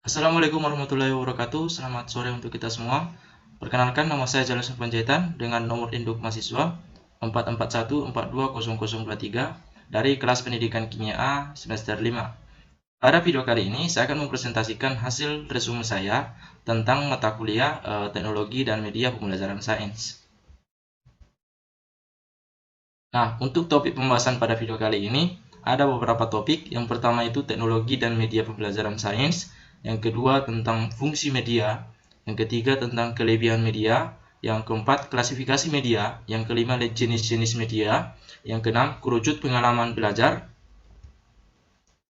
Assalamualaikum warahmatullahi wabarakatuh. Selamat sore untuk kita semua. Perkenalkan, nama saya Jalus Panjaitan dengan nomor induk mahasiswa 441420023 dari kelas pendidikan kimia A semester 5. Pada video kali ini saya akan mempresentasikan hasil resume saya tentang mata kuliah teknologi dan media pembelajaran sains. Nah, untuk topik pembahasan pada video kali ini ada beberapa topik. Yang pertama itu teknologi dan media pembelajaran sains. Yang kedua tentang fungsi media. Yang ketiga tentang kelebihan media. Yang keempat klasifikasi media. Yang kelima jenis-jenis media. Yang keenam kerucut pengalaman belajar.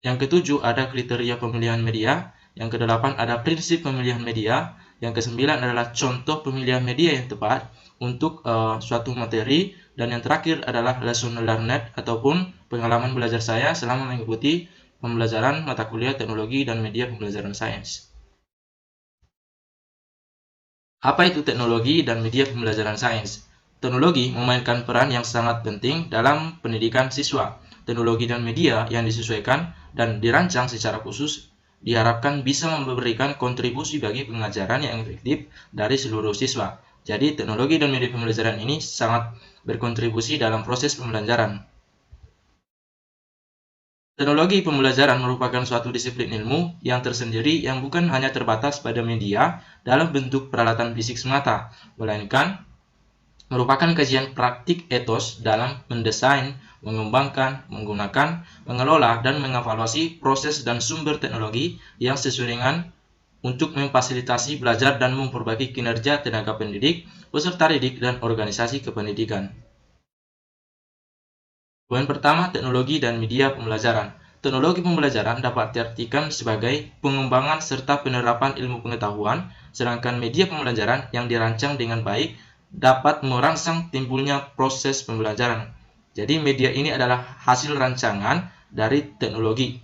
Yang ketujuh ada kriteria pemilihan media. Yang kedelapan ada prinsip pemilihan media. Yang kesembilan adalah contoh pemilihan media yang tepat untuk suatu materi. Dan yang terakhir adalah lesson learned ataupun pengalaman belajar saya selama mengikuti pembelajaran mata kuliah teknologi dan media pembelajaran sains. Apa itu teknologi dan media pembelajaran sains? Teknologi memainkan peran yang sangat penting dalam pendidikan siswa. Teknologi dan media yang disesuaikan dan dirancang secara khusus diharapkan bisa memberikan kontribusi bagi pengajaran yang efektif dari seluruh siswa. Jadi teknologi dan media pembelajaran ini sangat berkontribusi dalam proses pembelajaran. Teknologi pembelajaran merupakan suatu disiplin ilmu yang tersendiri yang bukan hanya terbatas pada media dalam bentuk peralatan fisik semata, melainkan merupakan kajian praktik etos dalam mendesain, mengembangkan, menggunakan, mengelola, dan mengevaluasi proses dan sumber teknologi yang sesuai dengan untuk memfasilitasi belajar dan memperbaiki kinerja tenaga pendidik, peserta didik, dan organisasi kependidikan. Poin pertama, teknologi dan media pembelajaran. Teknologi pembelajaran dapat diartikan sebagai pengembangan serta penerapan ilmu pengetahuan, sedangkan media pembelajaran yang dirancang dengan baik dapat merangsang timbulnya proses pembelajaran. Jadi media ini adalah hasil rancangan dari teknologi.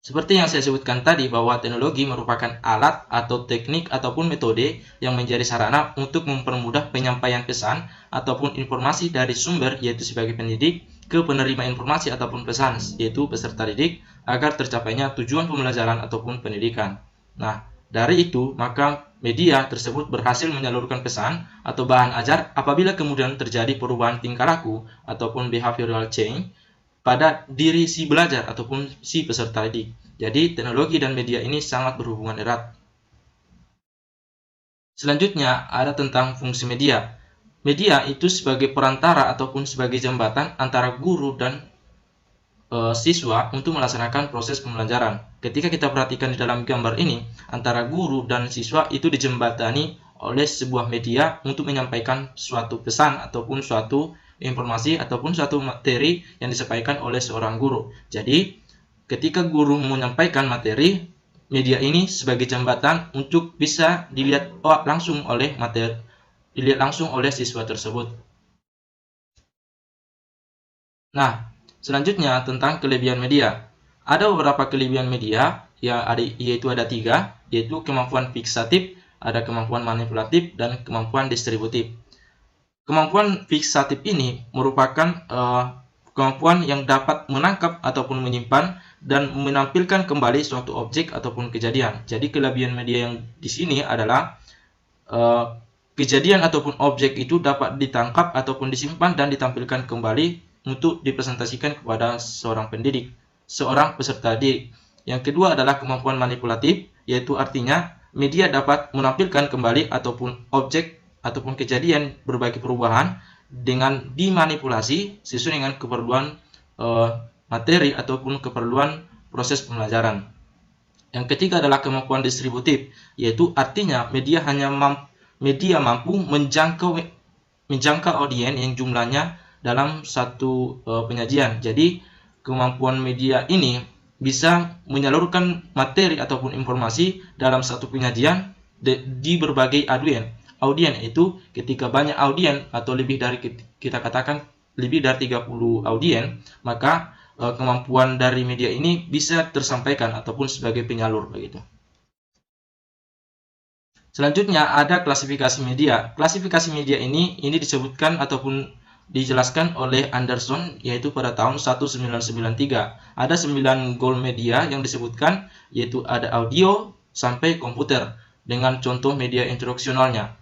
Seperti yang saya sebutkan tadi bahwa teknologi merupakan alat atau teknik ataupun metode yang menjadi sarana untuk mempermudah penyampaian pesan ataupun informasi dari sumber yaitu sebagai pendidik ke penerima informasi ataupun pesan yaitu peserta didik agar tercapainya tujuan pembelajaran ataupun pendidikan. Nah, dari itu maka media tersebut berhasil menyalurkan pesan atau bahan ajar apabila kemudian terjadi perubahan tingkah laku ataupun behavioral change pada diri si belajar ataupun si peserta didik. Jadi teknologi dan media ini sangat berhubungan erat. Selanjutnya ada tentang fungsi media. Media itu sebagai perantara ataupun sebagai jembatan antara guru dan siswa untuk melaksanakan proses pembelajaran. Ketika kita perhatikan di dalam gambar ini, antara guru dan siswa itu dijembatani oleh sebuah media untuk menyampaikan suatu pesan ataupun suatu informasi ataupun suatu materi yang disampaikan oleh seorang guru. Jadi, ketika guru menyampaikan materi, media ini sebagai jembatan untuk bisa dilihat langsung oleh siswa tersebut. Nah, selanjutnya tentang kelebihan media. Ada beberapa kelebihan media yaitu ada 3, yaitu kemampuan fiksatif, ada kemampuan manipulatif, dan kemampuan distributif. Kemampuan fiksatif ini merupakan kemampuan yang dapat menangkap ataupun menyimpan dan menampilkan kembali suatu objek ataupun kejadian. Jadi kelebihan media yang di sini adalah kejadian ataupun objek itu dapat ditangkap ataupun disimpan dan ditampilkan kembali untuk dipresentasikan kepada seorang pendidik, seorang peserta didik. Yang kedua adalah kemampuan manipulatif, yaitu artinya media dapat menampilkan kembali ataupun objek ataupun kejadian berbagai perubahan dengan dimanipulasi sesuai dengan keperluan materi ataupun keperluan proses pembelajaran. Yang ketiga adalah kemampuan distributif, yaitu artinya media mampu menjangkau audiens yang jumlahnya dalam satu penyajian. Jadi kemampuan media ini bisa menyalurkan materi ataupun informasi dalam satu penyajian di berbagai audien itu ketika banyak audien atau lebih dari kita katakan lebih dari 30 audien, maka kemampuan dari media ini bisa tersampaikan ataupun sebagai penyalur begitu. Selanjutnya ada klasifikasi media. Klasifikasi media ini disebutkan ataupun dijelaskan oleh Anderson, yaitu pada tahun 1993. Ada 9 goal media yang disebutkan, yaitu ada audio sampai komputer dengan contoh media instruksionalnya.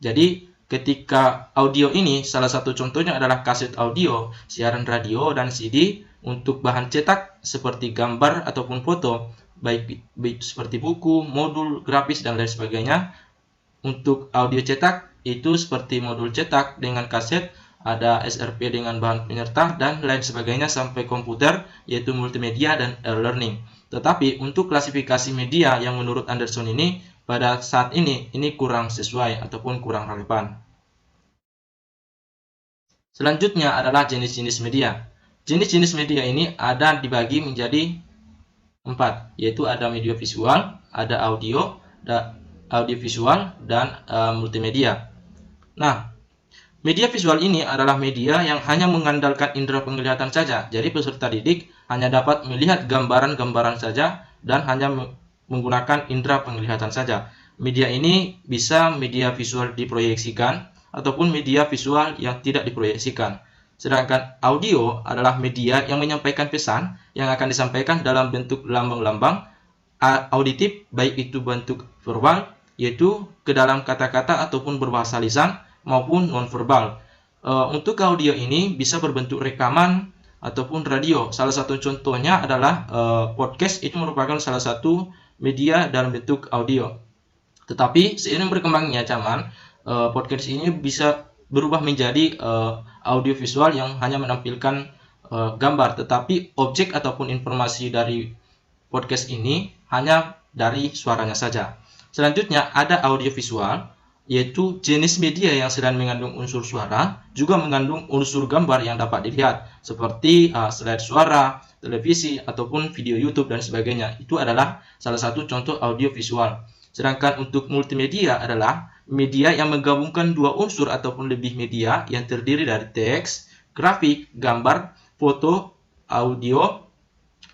Jadi ketika audio ini, salah satu contohnya adalah kaset audio, siaran radio, dan CD. Untuk bahan cetak seperti gambar ataupun foto, baik seperti buku, modul, grafis, dan lain sebagainya. Untuk audio cetak itu seperti modul cetak dengan kaset, ada SRP dengan bahan penyerta, dan lain sebagainya sampai komputer, yaitu multimedia dan e-learning. Tetapi untuk klasifikasi media yang menurut Anderson ini, pada saat ini kurang sesuai ataupun kurang relevan. Selanjutnya adalah jenis-jenis media. Jenis-jenis media ini ada dibagi menjadi 4, yaitu ada media visual, ada audio visual, dan multimedia. Nah, media visual ini adalah media yang hanya mengandalkan indera penglihatan saja. Jadi peserta didik hanya dapat melihat gambaran-gambaran saja dan hanya menggunakan indera penglihatan saja. Media ini bisa media visual diproyeksikan ataupun media visual yang tidak diproyeksikan. Sedangkan audio adalah media yang menyampaikan pesan yang akan disampaikan dalam bentuk lambang-lambang auditif, baik itu bentuk verbal, yaitu ke dalam kata-kata ataupun berbahasa lisan, maupun nonverbal. Untuk audio ini bisa berbentuk rekaman ataupun radio. Salah satu contohnya adalah podcast, itu merupakan salah satu media dalam bentuk audio. Tetapi seiring berkembangnya zaman, podcast ini bisa berubah menjadi audio visual yang hanya menampilkan gambar, tetapi objek ataupun informasi dari podcast ini hanya dari suaranya saja. Selanjutnya ada audio visual, yaitu jenis media yang selain mengandung unsur suara, juga mengandung unsur gambar yang dapat dilihat, seperti slide suara, televisi, ataupun video YouTube dan sebagainya. Itu adalah salah satu contoh audio visual. Sedangkan untuk multimedia adalah media yang menggabungkan dua unsur ataupun lebih media yang terdiri dari teks, grafik, gambar, foto, audio,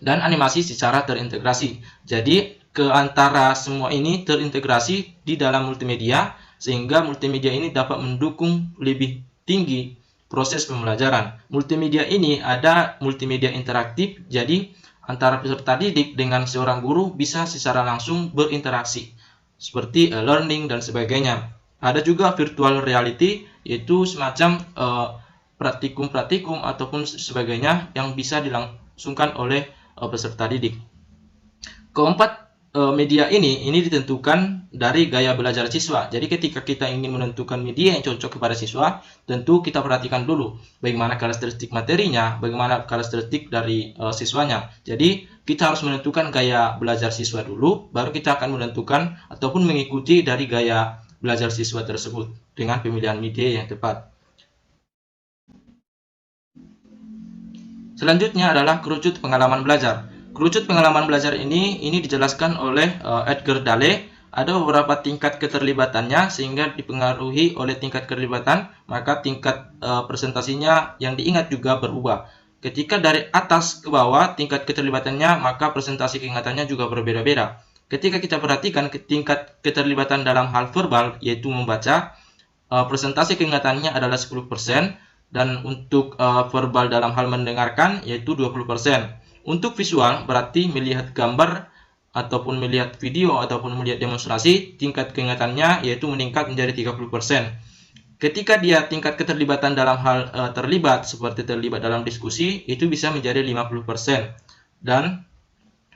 dan animasi secara terintegrasi. Jadi, ke antara semua ini terintegrasi di dalam multimedia, sehingga multimedia ini dapat mendukung lebih tinggi proses pembelajaran. Multimedia ini ada multimedia interaktif, jadi antara peserta didik dengan seorang guru bisa secara langsung berinteraksi, seperti learning dan sebagainya. Ada juga virtual reality, yaitu semacam praktikum-praktikum ataupun sebagainya yang bisa dilangsungkan oleh peserta didik. Keempat, media ini ditentukan dari gaya belajar siswa. Jadi ketika kita ingin menentukan media yang cocok kepada siswa, tentu kita perhatikan dulu bagaimana karakteristik materinya, bagaimana karakteristik dari siswanya. Jadi kita harus menentukan gaya belajar siswa dulu, baru kita akan menentukan ataupun mengikuti dari gaya belajar siswa tersebut dengan pemilihan media yang tepat. Selanjutnya adalah kerucut pengalaman belajar. Kerucut pengalaman belajar ini dijelaskan oleh Edgar Dale. Ada beberapa tingkat keterlibatannya, sehingga dipengaruhi oleh tingkat keterlibatan, maka tingkat presentasinya yang diingat juga berubah. Ketika dari atas ke bawah tingkat keterlibatannya, maka presentasi keingatannya juga berbeda-beda. Ketika kita perhatikan tingkat keterlibatan dalam hal verbal, yaitu membaca, presentasi keingatannya adalah 10%, dan untuk verbal dalam hal mendengarkan, yaitu 20%. Untuk visual, berarti melihat gambar, ataupun melihat video, ataupun melihat demonstrasi, tingkat keingatannya yaitu meningkat menjadi 30%. Ketika dia tingkat keterlibatan dalam hal terlibat, seperti terlibat dalam diskusi, itu bisa menjadi 50%. Dan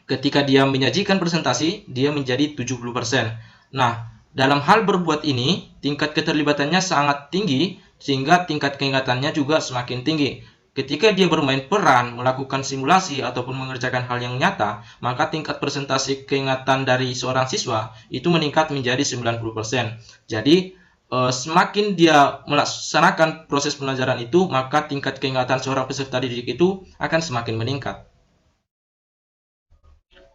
ketika dia menyajikan presentasi, dia menjadi 70%. Nah, dalam hal berbuat ini, tingkat keterlibatannya sangat tinggi, sehingga tingkat keingatannya juga semakin tinggi. Ketika dia bermain peran, melakukan simulasi, ataupun mengerjakan hal yang nyata, maka tingkat presentasi keingatan dari seorang siswa itu meningkat menjadi 90%. Jadi, semakin dia melaksanakan proses pembelajaran itu, maka tingkat keingatan seorang peserta didik itu akan semakin meningkat.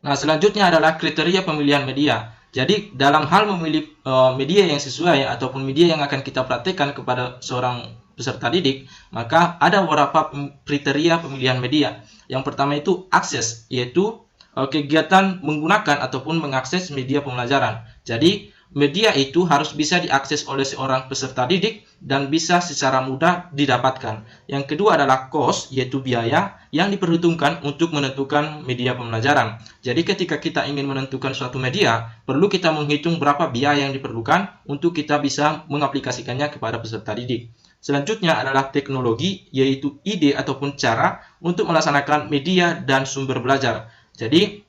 Nah, selanjutnya adalah kriteria pemilihan media. Jadi, dalam hal memilih media yang sesuai ataupun media yang akan kita praktekkan kepada seorang peserta didik, maka ada beberapa kriteria pemilihan media. Yang pertama itu akses, yaitu kegiatan menggunakan ataupun mengakses media pembelajaran. Jadi, media itu harus bisa diakses oleh seorang peserta didik dan bisa secara mudah didapatkan. Yang kedua adalah cost, yaitu biaya yang diperhitungkan untuk menentukan media pembelajaran. Jadi ketika kita ingin menentukan suatu media, perlu kita menghitung berapa biaya yang diperlukan untuk kita bisa mengaplikasikannya kepada peserta didik. Selanjutnya adalah teknologi, yaitu ide ataupun cara untuk melaksanakan media dan sumber belajar. Jadi,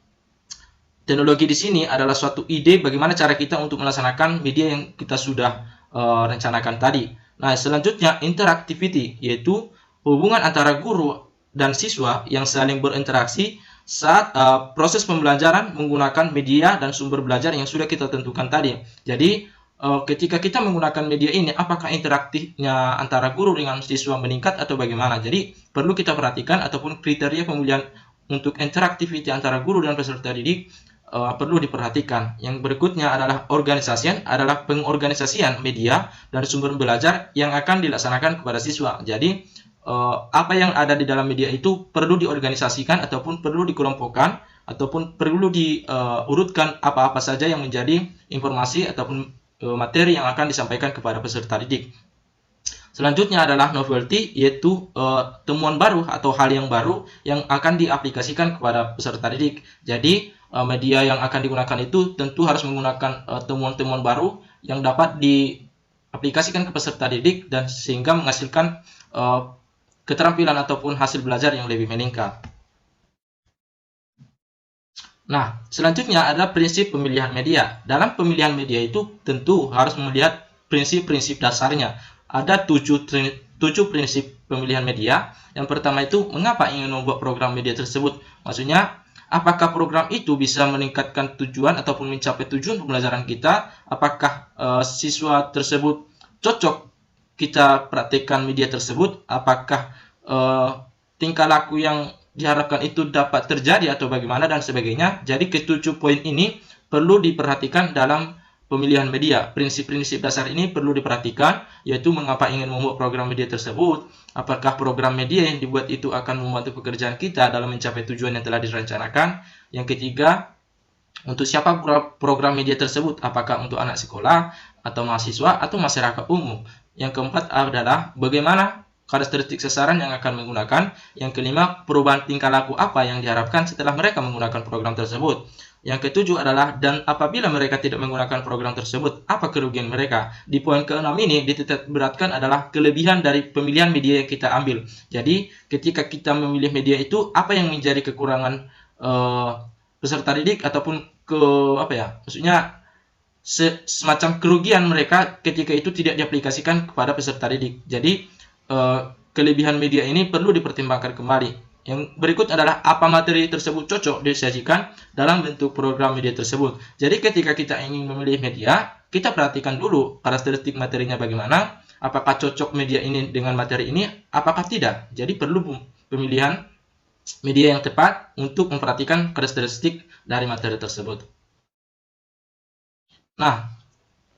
teknologi di sini adalah suatu ide bagaimana cara kita untuk melaksanakan media yang kita sudah rencanakan tadi. Nah, selanjutnya interactivity, yaitu hubungan antara guru dan siswa yang saling berinteraksi saat proses pembelajaran menggunakan media dan sumber belajar yang sudah kita tentukan tadi. Jadi, ketika kita menggunakan media ini, apakah interaktifnya antara guru dengan siswa meningkat atau bagaimana? Jadi, perlu kita perhatikan ataupun kriteria pemilihan untuk interaktiviti antara guru dan peserta didik perlu diperhatikan. Yang berikutnya adalah pengorganisasian media dan sumber belajar yang akan dilaksanakan kepada siswa. Jadi, apa yang ada di dalam media itu perlu diorganisasikan ataupun perlu dikelompokkan ataupun perlu diurutkan apa-apa saja yang menjadi informasi ataupun materi yang akan disampaikan kepada peserta didik. Selanjutnya adalah novelty, yaitu temuan baru atau hal yang baru yang akan diaplikasikan kepada peserta didik. Jadi, media yang akan digunakan itu tentu harus menggunakan temuan-temuan baru yang dapat diaplikasikan ke peserta didik dan sehingga menghasilkan keterampilan ataupun hasil belajar yang lebih meningkat. Nah, selanjutnya ada prinsip pemilihan media. Dalam pemilihan media itu tentu harus melihat prinsip-prinsip dasarnya. Ada 7 prinsip pemilihan media. Yang pertama itu, mengapa ingin membuat program media tersebut? Maksudnya, apakah program itu bisa meningkatkan tujuan ataupun mencapai tujuan pembelajaran kita? Apakah siswa tersebut cocok kita praktekkan media tersebut? Apakah tingkah laku yang diharapkan itu dapat terjadi atau bagaimana dan sebagainya? Jadi ke-7 poin ini perlu diperhatikan dalam pemilihan media. Prinsip-prinsip dasar ini perlu diperhatikan, yaitu mengapa ingin membuat program media tersebut, apakah program media yang dibuat itu akan membantu pekerjaan kita dalam mencapai tujuan yang telah direncanakan. Yang ketiga, untuk siapa program media tersebut, apakah untuk anak sekolah, atau mahasiswa, atau masyarakat umum. Yang keempat adalah bagaimana karakteristik sasaran yang akan menggunakan. Yang kelima, perubahan tingkah laku apa yang diharapkan setelah mereka menggunakan program tersebut. Yang ketujuh adalah, dan apabila mereka tidak menggunakan program tersebut, apa kerugian mereka? Di poin ke-6 ini dititik beratkan adalah kelebihan dari pemilihan media yang kita ambil. Jadi, ketika kita memilih media itu, apa yang menjadi kekurangan peserta didik ataupun maksudnya semacam kerugian mereka ketika itu tidak diaplikasikan kepada peserta didik. Jadi, kelebihan media ini perlu dipertimbangkan kembali. Yang berikut adalah apa materi tersebut cocok disajikan dalam bentuk program media tersebut. Jadi ketika kita ingin memilih media, kita perhatikan dulu karakteristik materinya bagaimana, apakah cocok media ini dengan materi ini, apakah tidak. Jadi perlu pemilihan media yang tepat untuk memperhatikan karakteristik dari materi tersebut. Nah,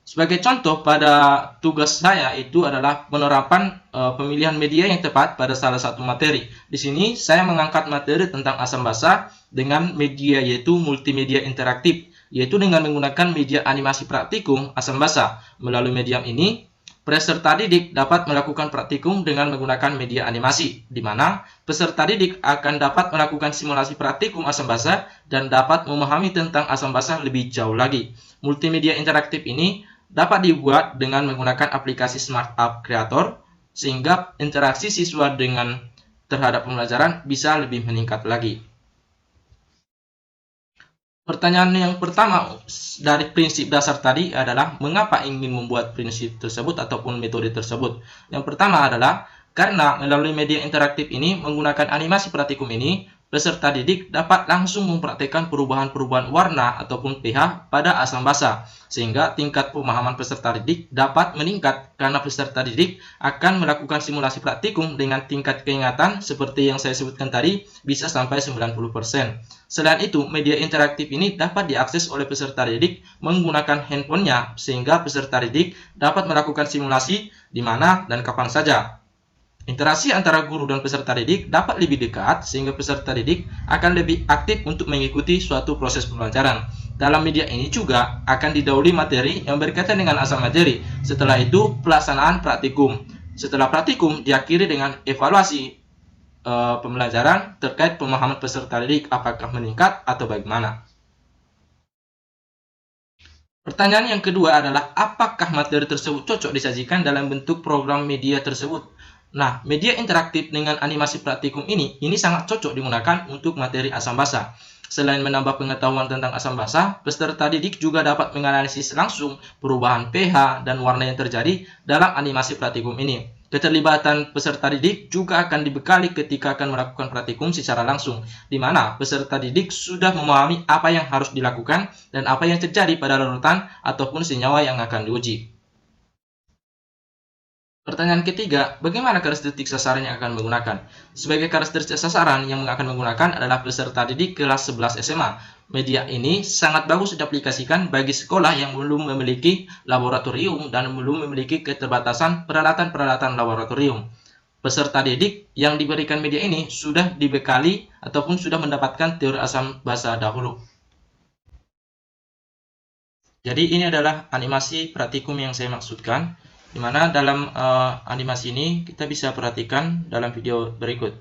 sebagai contoh pada tugas saya itu adalah penerapan pemilihan media yang tepat pada salah satu materi. Di sini saya mengangkat materi tentang Asambasa dengan media yaitu multimedia interaktif, yaitu dengan menggunakan media animasi praktikum Asambasa. Melalui medium ini, peserta didik dapat melakukan praktikum dengan menggunakan media animasi, di mana peserta didik akan dapat melakukan simulasi praktikum Asambasa dan dapat memahami tentang Asambasa lebih jauh lagi. Multimedia interaktif ini dapat dibuat dengan menggunakan aplikasi Smart App Creator, sehingga interaksi siswa terhadap pembelajaran bisa lebih meningkat lagi. Pertanyaan yang pertama dari prinsip dasar tadi adalah mengapa ingin membuat prinsip tersebut ataupun metode tersebut. Yang pertama adalah karena melalui media interaktif ini menggunakan animasi praktikum ini, peserta didik dapat langsung mempraktekkan perubahan-perubahan warna ataupun pH pada Asambasa, sehingga tingkat pemahaman peserta didik dapat meningkat karena peserta didik akan melakukan simulasi praktikum dengan tingkat keingatan seperti yang saya sebutkan tadi bisa sampai 90%. Selain itu, media interaktif ini dapat diakses oleh peserta didik menggunakan handphonenya, sehingga peserta didik dapat melakukan simulasi di mana dan kapan saja. Interaksi antara guru dan peserta didik dapat lebih dekat sehingga peserta didik akan lebih aktif untuk mengikuti suatu proses pembelajaran. dalam media ini juga akan didahului materi yang berkaitan dengan asal materi. Setelah itu pelaksanaan praktikum. Setelah praktikum diakhiri dengan evaluasi pembelajaran terkait pemahaman peserta didik apakah meningkat atau bagaimana. Pertanyaan yang kedua adalah apakah materi tersebut cocok disajikan dalam bentuk program media tersebut? Nah, media interaktif dengan animasi praktikum ini sangat cocok digunakan untuk materi asam basa. Selain menambah pengetahuan tentang asam basa, peserta didik juga dapat menganalisis langsung perubahan pH dan warna yang terjadi dalam animasi praktikum ini. Keterlibatan peserta didik juga akan dibekali ketika akan melakukan praktikum secara langsung, di mana peserta didik sudah memahami apa yang harus dilakukan dan apa yang terjadi pada larutan ataupun senyawa yang akan diuji. Pertanyaan ketiga, bagaimana karakteristik sasaran yang akan menggunakan? Sebagai karakteristik sasaran yang akan menggunakan adalah peserta didik kelas 11 SMA. Media ini sangat bagus diaplikasikan bagi sekolah yang belum memiliki laboratorium dan belum memiliki keterbatasan peralatan-peralatan laboratorium. Peserta didik yang diberikan media ini sudah dibekali ataupun sudah mendapatkan teori asam basa dahulu. Jadi ini adalah animasi praktikum yang saya maksudkan, di mana dalam animasi ini kita bisa perhatikan dalam video berikut.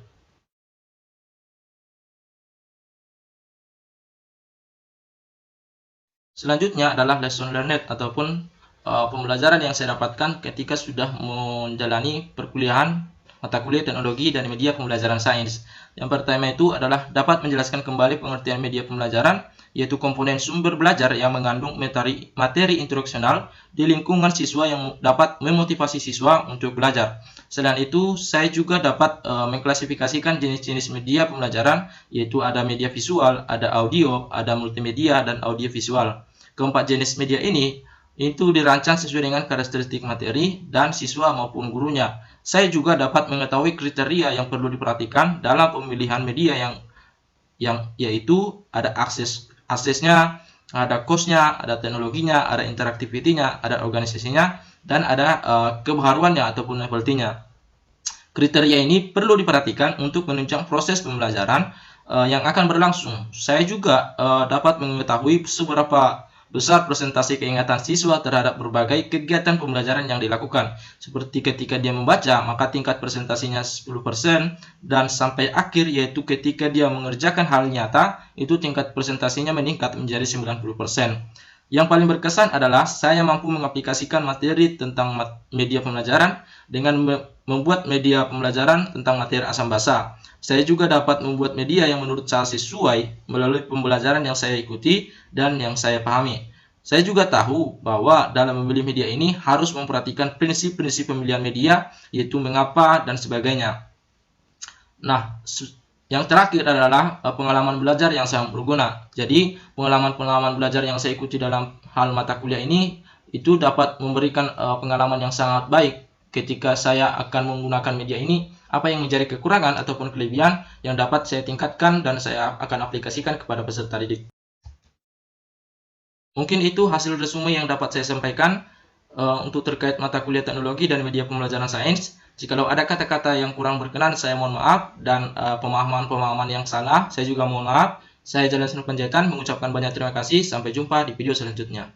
Selanjutnya adalah lesson learned ataupun pembelajaran yang saya dapatkan ketika sudah menjalani perkuliahan mata kuliah teknologi dan media pembelajaran sains. Yang pertama itu adalah dapat menjelaskan kembali pengertian media pembelajaran, yaitu komponen sumber belajar yang mengandung materi instruksional di lingkungan siswa yang dapat memotivasi siswa untuk belajar. Selain itu, saya juga dapat mengklasifikasikan jenis-jenis media pembelajaran, yaitu ada media visual, ada audio, ada multimedia, dan audio visual. Keempat jenis media ini itu dirancang sesuai dengan karakteristik materi dan siswa maupun gurunya. Saya juga dapat mengetahui kriteria yang perlu diperhatikan dalam pemilihan media yang yaitu ada aksesnya, ada cost-nya, ada teknologinya, ada interaktivitinya, ada organisasinya, dan ada kebaharuannya ataupun novelty-nya. Kriteria ini perlu diperhatikan untuk menunjang proses pembelajaran yang akan berlangsung. Saya juga dapat mengetahui seberapa besar presentasi keingatan siswa terhadap berbagai kegiatan pembelajaran yang dilakukan. Seperti ketika dia membaca, maka tingkat presentasinya 10%, dan sampai akhir yaitu ketika dia mengerjakan hal nyata, itu tingkat presentasinya meningkat menjadi 90%. Yang paling berkesan adalah saya mampu mengaplikasikan materi tentang media pembelajaran dengan membuat media pembelajaran tentang materi asam basa. Saya juga dapat membuat media yang menurut saya sesuai melalui pembelajaran yang saya ikuti dan yang saya pahami. Saya juga tahu bahwa dalam memilih media ini harus memperhatikan prinsip-prinsip pemilihan media, yaitu mengapa dan sebagainya. Nah, yang terakhir adalah pengalaman belajar yang sangat berguna. Jadi, pengalaman-pengalaman belajar yang saya ikuti dalam hal mata kuliah ini itu dapat memberikan pengalaman yang sangat baik ketika saya akan menggunakan media ini, apa yang menjadi kekurangan ataupun kelebihan yang dapat saya tingkatkan dan saya akan aplikasikan kepada peserta didik. Mungkin itu hasil resume yang dapat saya sampaikan untuk terkait mata kuliah teknologi dan media pembelajaran sains. Jikalau ada kata-kata yang kurang berkenan, saya mohon maaf, dan pemahaman-pemahaman yang salah, saya juga mohon maaf. Saya Jalan Senu Panjaitan mengucapkan banyak terima kasih. Sampai jumpa di video selanjutnya.